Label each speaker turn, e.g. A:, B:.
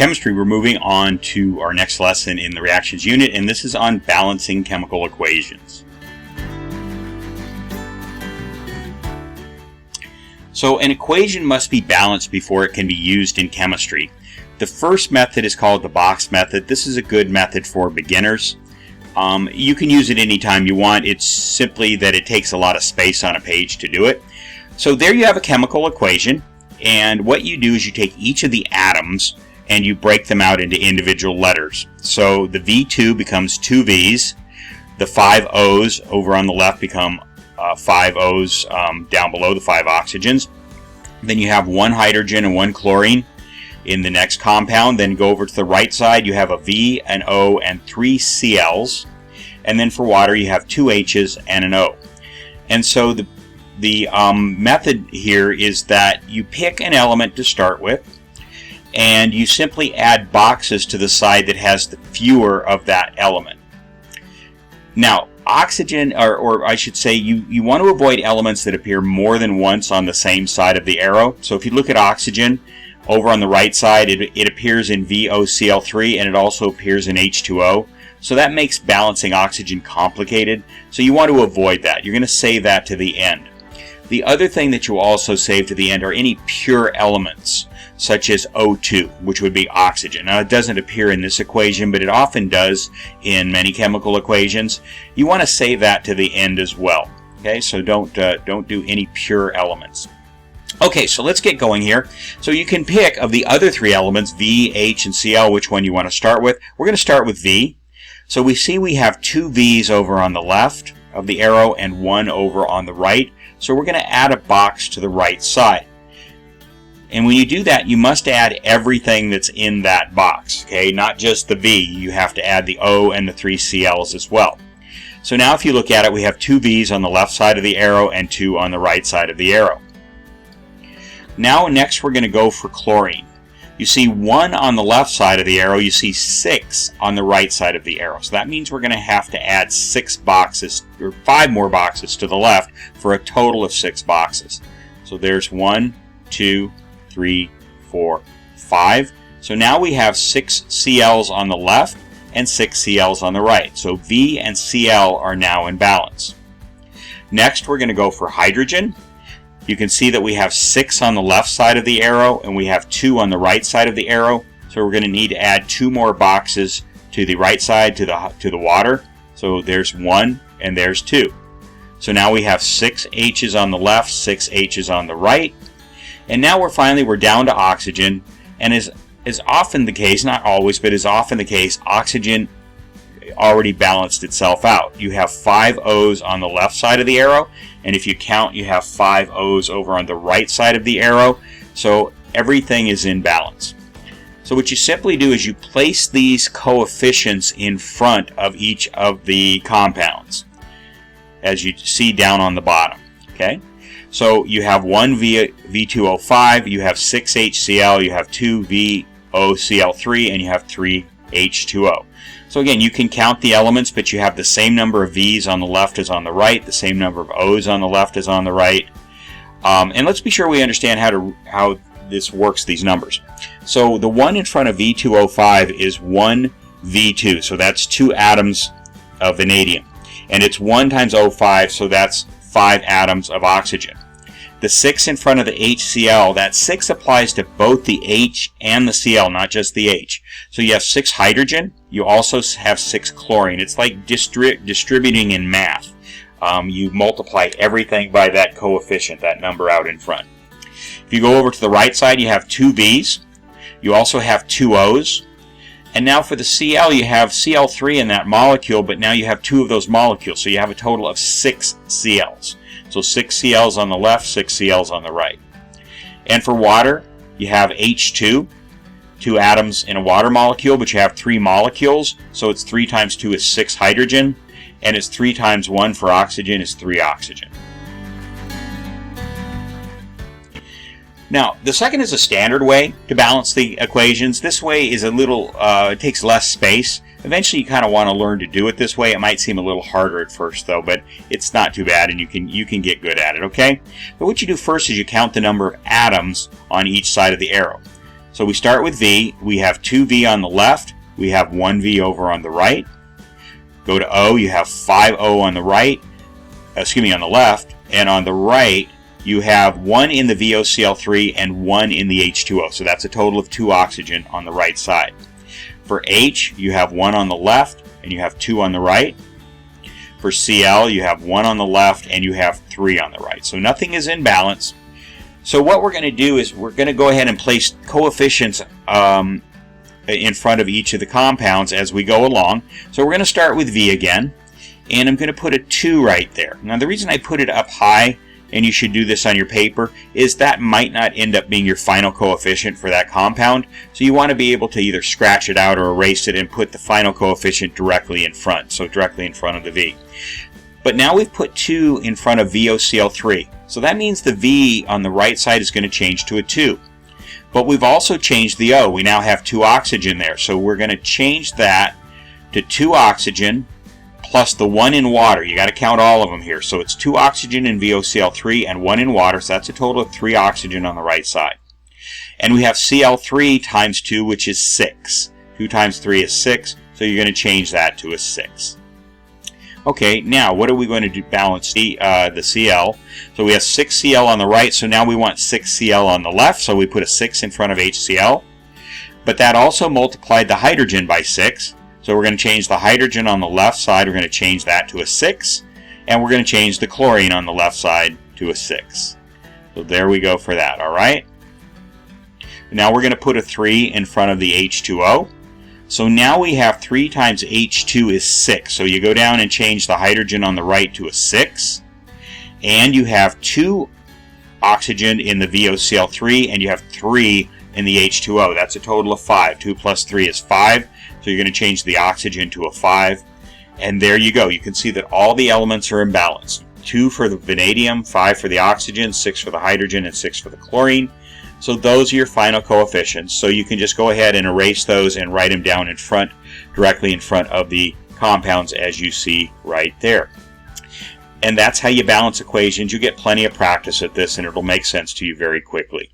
A: chemistry, we're moving on to our next lesson in the reactions unit, and this is on balancing chemical equations. So an equation must be balanced before it can be used in chemistry. The first method is called the box method. This is a good method for beginners. You can use it anytime you want. It's simply that it takes a lot of space on a page to do it. So there you have a chemical equation, and what you do is you take each of the atoms and you break them out into individual letters. So the V2 becomes 2 V's. The 5 O's over on the left become 5 O's down below, the 5 oxygens. Then you have 1 hydrogen and 1 chlorine in the next compound. Then go over to the right side, you have a V, an O, and 3 Cl's. And then for water, you have 2 H's and an O. And so the method here is that you pick an element to start with, and you simply add boxes to the side that has the fewer of that element. Now, oxygen, or I should say, you want to avoid elements that appear more than once on the same side of the arrow. So if you look at oxygen, over on the right side, it appears in VOCl3, and it also appears in H2O. So that makes balancing oxygen complicated. So you want to avoid that. You're going to save that to the end. The other thing that you also save to the end are any pure elements, such as O2, which would be oxygen. Now, it doesn't appear in this equation, but it often does in many chemical equations. You want to save that to the end as well. Okay, so don't do any pure elements. Okay, so let's get going here. So you can pick of the other 3 elements, V, H, and Cl, which one you want to start with. We're going to start with V. So we see we have 2 V's over on the left of the arrow and 1 over on the right. So we're going to add a box to the right side. And when you do that, you must add everything that's in that box, okay? Not just the V. You have to add the O and the 3 Cl's as well. So now if you look at it, we have 2 V's on the left side of the arrow and 2 on the right side of the arrow. Now next we're going to go for chlorine. You see 1 on the left side of the arrow, you see 6 on the right side of the arrow. So that means we're going to have to add 6 boxes, or 5 more boxes to the left for a total of 6 boxes. So there's 1, 2, 3, 4, 5. So now we have 6 Cl's on the left and 6 Cl's on the right. So V and Cl are now in balance. Next we're going to go for hydrogen. You can see that we have 6 on the left side of the arrow and we have 2 on the right side of the arrow. So we're going to need to add 2 more boxes to the right side to the water. So there's 1 and there's 2. So now we have 6 H's on the left, 6 H's on the right. And now we're down to oxygen, and as often the case, not always, but is often the case, oxygen already balanced itself out. You have 5 O's on the left side of the arrow, and if you count, you have 5 O's over on the right side of the arrow, so everything is in balance. So what you simply do is you place these coefficients in front of each of the compounds, as you see down on the bottom. Okay? So you have 1 V2O5, you have 6 HCl, you have 2 VOCl3, and you have 3 H2O. So again, you can count the elements, but you have the same number of V's on the left as on the right, the same number of O's on the left as on the right. And let's be sure we understand how this works, these numbers. So the 1 in front of V2O5 is 1 V2, so that's 2 atoms of vanadium. And it's 1 times O5, so that's 5 atoms of oxygen. The 6 in front of the HCl, that 6 applies to both the H and the Cl, not just the H. So you have 6 hydrogen, you also have 6 chlorine. It's like distributing in math. You multiply everything by that coefficient, that number out in front. If you go over to the right side, you have 2 V's. You also have 2 O's. And now for the Cl, you have Cl3 in that molecule, but now you have 2 of those molecules. So you have a total of 6 Cl's. So 6 Cl's on the left, 6 Cl's on the right. And for water, you have H2, 2 atoms in a water molecule, but you have 3 molecules. So it's 3 times 2 is 6 hydrogen, and it's 3 times 1 for oxygen is 3 oxygen. Now, the second is a standard way to balance the equations. This way is a little, it takes less space. Eventually you kind of want to learn to do it this way. It might seem a little harder at first though, but it's not too bad and you can get good at it, okay? But what you do first is you count the number of atoms on each side of the arrow. So we start with V. We have 2V on the left. We have 1V over on the right. Go to O. You have 5O on the right. On the left. And on the right, you have 1 in the VOCl3 and 1 in the H2O. So that's a total of 2 oxygen on the right side. For H, you have 1 on the left and you have 2 on the right. For Cl, you have 1 on the left and you have 3 on the right. So nothing is in balance. So what we're going to do is we're going to go ahead and place coefficients in front of each of the compounds as we go along. So we're going to start with V again, and I'm going to put a 2 right there. Now the reason I put it up high, and you should do this on your paper, is that might not end up being your final coefficient for that compound. So you want to be able to either scratch it out or erase it and put the final coefficient directly in front, so directly in front of the V. But now we've put 2 in front of VOCl3. So that means the V on the right side is going to change to a 2. But we've also changed the O. We now have 2 oxygen there. So we're going to change that to 2 oxygen plus the 1 in water. You got to count all of them here. So it's 2 oxygen in VOCl3 and 1 in water. So that's a total of 3 oxygen on the right side. And we have Cl3 times 2, which is 6. 2 times 3 is 6. So you're going to change that to a 6. Okay, now what are we going to do? Balance the Cl. So we have 6 Cl on the right, so now we want 6 Cl on the left, so we put a 6 in front of HCl. But that also multiplied the hydrogen by 6, so we're going to change the hydrogen on the left side, we're going to change that to a 6, and we're going to change the chlorine on the left side to a 6. So there we go for that, alright? Now we're going to put a 3 in front of the H2O. So now we have 3 times H2 is 6. So you go down and change the hydrogen on the right to a 6. And you have 2 oxygen in the VOCl3 and you have 3 in the H2O. That's a total of 5. 2 plus 3 is 5. So you're going to change the oxygen to a 5. And there you go. You can see that all the elements are in balance. 2 for the vanadium, 5 for the oxygen, 6 for the hydrogen, and 6 for the chlorine. So those are your final coefficients. So you can just go ahead and erase those and write them down in front, directly in front of the compounds as you see right there. And that's how you balance equations. You get plenty of practice at this and it'll make sense to you very quickly.